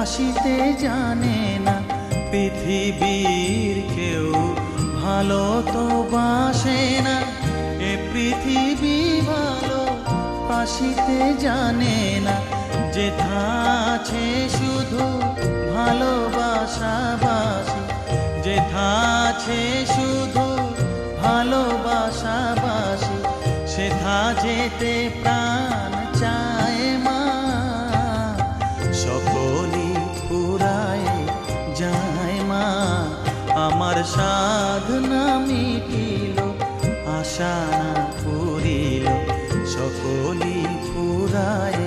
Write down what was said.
বাসিতে জানে না, পৃথিবীর কেউ ভালো তো বাসে না। এ পৃথিবী ভালো বাসিতে জানে না, যেথা আছে শুধু ভালোবাসাবাসি, যেথা আছে শুধু ভালোবাসাবাসি, সেথা যেতে প্রাণ চায় মা। সকলই ফুরায় যায় মা, আমার সাধনা মিটিল, আশা না পুরিল, সকলই ফুরায়